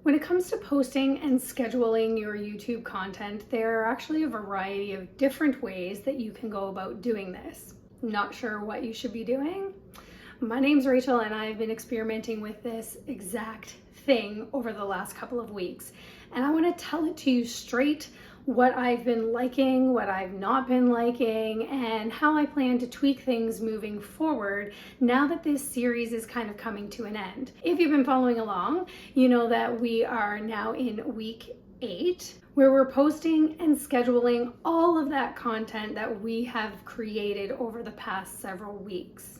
When it comes to posting and scheduling your YouTube content, there are actually a variety of different ways that you can go about doing this. Not sure what you should be doing? My name's Rachel and I've been experimenting with this exact thing over the last couple of weeks. And I want to tell it to you straight, what I've been liking, what I've not been liking, and how I plan to tweak things moving forward now that this series is kind of coming to an end. If you've been following along, you know that we are now in week 8, where we're posting and scheduling all of that content that we have created over the past several weeks.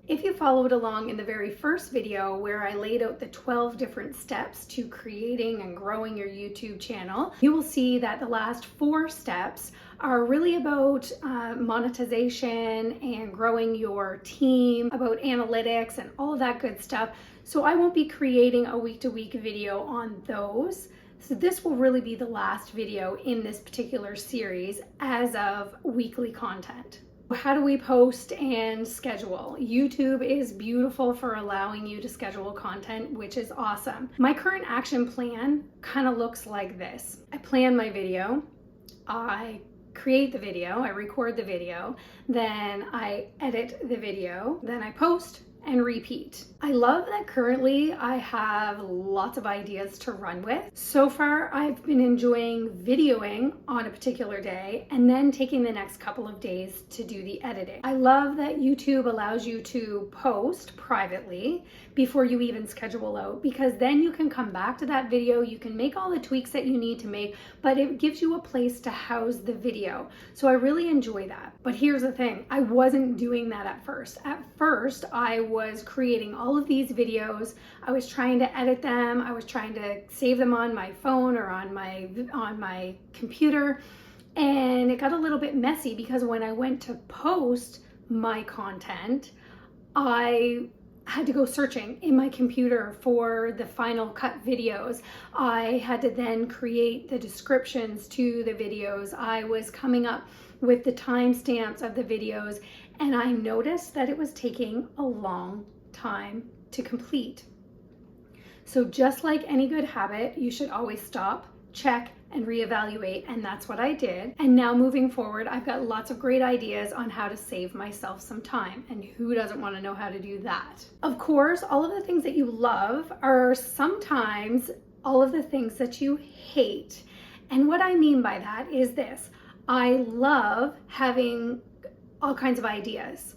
If you followed along in the very first video where I laid out the 12 different steps to creating and growing your YouTube channel, you will see that the last 4 steps are really about monetization and growing your team, about analytics and all of that good stuff. So I won't be creating a week-to-week video on those. So this will really be the last video in this particular series as of weekly content. How do we post and schedule? YouTube is beautiful for allowing you to schedule content, which is awesome. My current action plan kind of looks like this. I plan my video, I create the video, I record the video, then I edit the video, then I post and repeat. I love that currently I have lots of ideas to run with. So far, I've been enjoying videoing on a particular day and then taking the next couple of days to do the editing. I love that YouTube allows you to post privately before you even schedule out, because then you can come back to that video, you can make all the tweaks that you need to make, but it gives you a place to house the video. So I really enjoy that. But here's the thing, I wasn't doing that at first. At first, I was creating all of these videos. I was trying to edit them. I was trying to save them on my phone or on my computer. And it got a little bit messy because when I went to post my content, I had to go searching in my computer for the final cut videos. I had to then create the descriptions to the videos. I was coming up with the timestamps of the videos, and I noticed that it was taking a long time to complete. So just like any good habit, you should always stop, check, and reevaluate, and that's what I did. And now moving forward, I've got lots of great ideas on how to save myself some time, and who doesn't want to know how to do that? Of course, all of the things that you love are sometimes all of the things that you hate. And what I mean by that is this: I love having all kinds of ideas.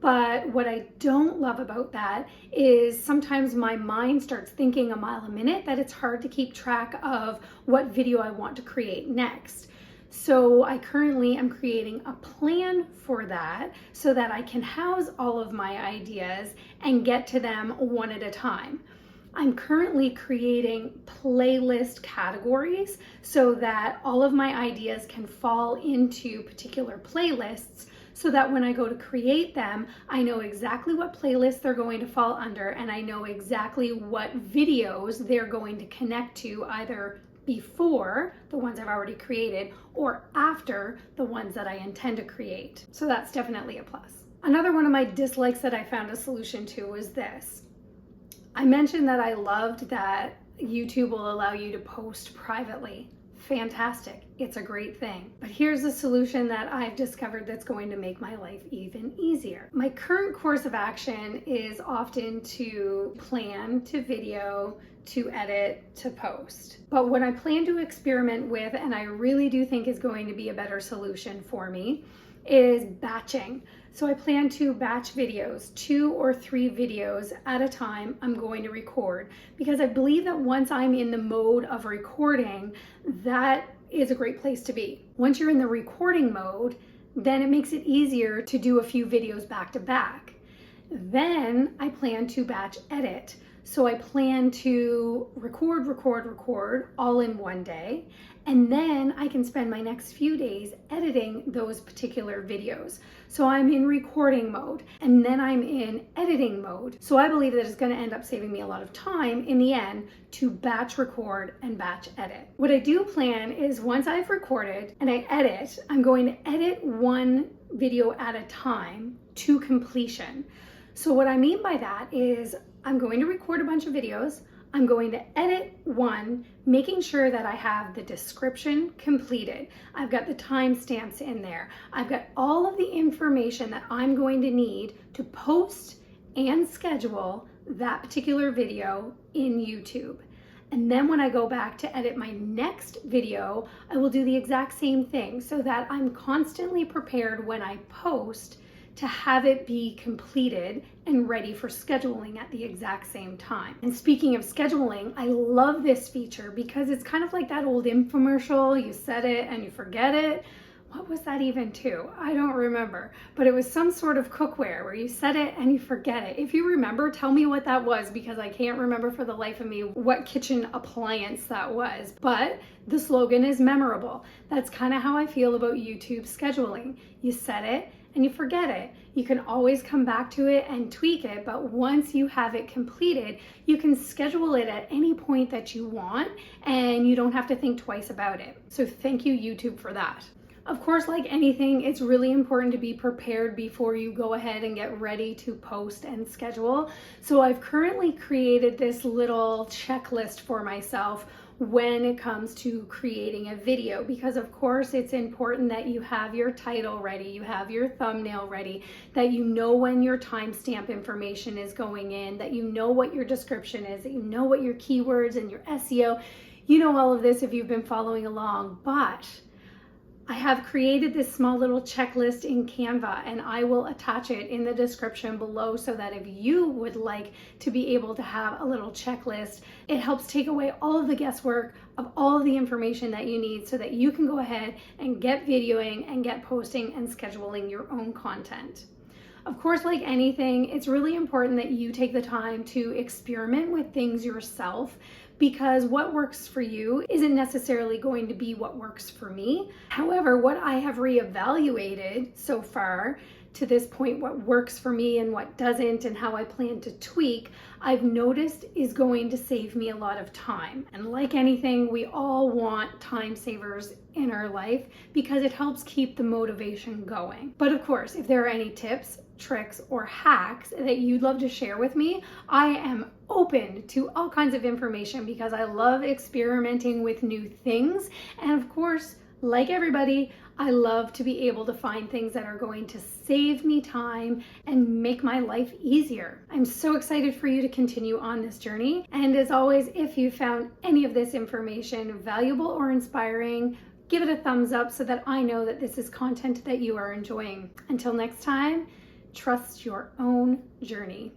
But what I don't love about that is sometimes my mind starts thinking a mile a minute that it's hard to keep track of what video I want to create next. So I currently am creating a plan for that so that I can house all of my ideas and get to them one at a time. I'm currently creating playlist categories so that all of my ideas can fall into particular playlists, so that when I go to create them, I know exactly what playlist they're going to fall under, and I know exactly what videos they're going to connect to, either before the ones I've already created or after the ones that I intend to create. So that's definitely a plus. Another one of my dislikes that I found a solution to was this. I mentioned that I loved that YouTube will allow you to post privately. Fantastic, it's a great thing. But here's a solution that I've discovered that's going to make my life even easier. My current course of action is often to plan, to video, to edit, to post. But what I plan to experiment with, and I really do think is going to be a better solution for me, is batching. So I plan to batch videos, 2 or 3 videos at a time I'm going to record, because I believe that once I'm in the mode of recording, that is a great place to be. Once you're in the recording mode, then it makes it easier to do a few videos back to back. Then I plan to batch edit. So I plan to record all in one day, and then I can spend my next few days editing those particular videos. So I'm in recording mode, and then I'm in editing mode. So I believe that it's going to end up saving me a lot of time in the end to batch record and batch edit. What I do plan is once I've recorded and I edit, I'm going to edit one video at a time to completion. So what I mean by that is I'm going to record a bunch of videos, I'm going to edit 1, making sure that I have the description completed. I've got the timestamps in there. I've got all of the information that I'm going to need to post and schedule that particular video in YouTube. And then when I go back to edit my next video, I will do the exact same thing so that I'm constantly prepared when I post to have it be completed and ready for scheduling at the exact same time. And speaking of scheduling, I love this feature because it's kind of like that old infomercial, you set it and you forget it. What was that even to? I don't remember, but it was some sort of cookware where you set it and you forget it. If you remember, tell me what that was, because I can't remember for the life of me what kitchen appliance that was, but the slogan is memorable. That's kind of how I feel about YouTube scheduling. You set it and you forget it. You can always come back to it and tweak it, but once you have it completed, you can schedule it at any point that you want and you don't have to think twice about it. So thank you, YouTube, for that. Of course, like anything, it's really important to be prepared before you go ahead and get ready to post and schedule. So I've currently created this little checklist for myself when it comes to creating a video, because of course it's important that you have your title ready, you have your thumbnail ready, that you know when your timestamp information is going in, that you know what your description is, that you know what your keywords and your SEO, you know all of this if you've been following along. But I have created this small little checklist in Canva, and I will attach it in the description below so that if you would like to be able to have a little checklist, it helps take away all of the guesswork of all of the information that you need so that you can go ahead and get videoing and get posting and scheduling your own content. Of course, like anything, it's really important that you take the time to experiment with things yourself, because what works for you isn't necessarily going to be what works for me. However, what I have reevaluated so far to this point, what works for me and what doesn't, and how I plan to tweak, I've noticed is going to save me a lot of time. And like anything, we all want time savers in our life because it helps keep the motivation going. But of course, if there are any tips, tricks, or hacks that you'd love to share with me, I am open to all kinds of information because I love experimenting with new things. And of course, like everybody, I love to be able to find things that are going to save me time and make my life easier. I'm so excited for you to continue on this journey. And as always, if you found any of this information valuable or inspiring, give it a thumbs up so that I know that this is content that you are enjoying. Until next time, trust your own journey.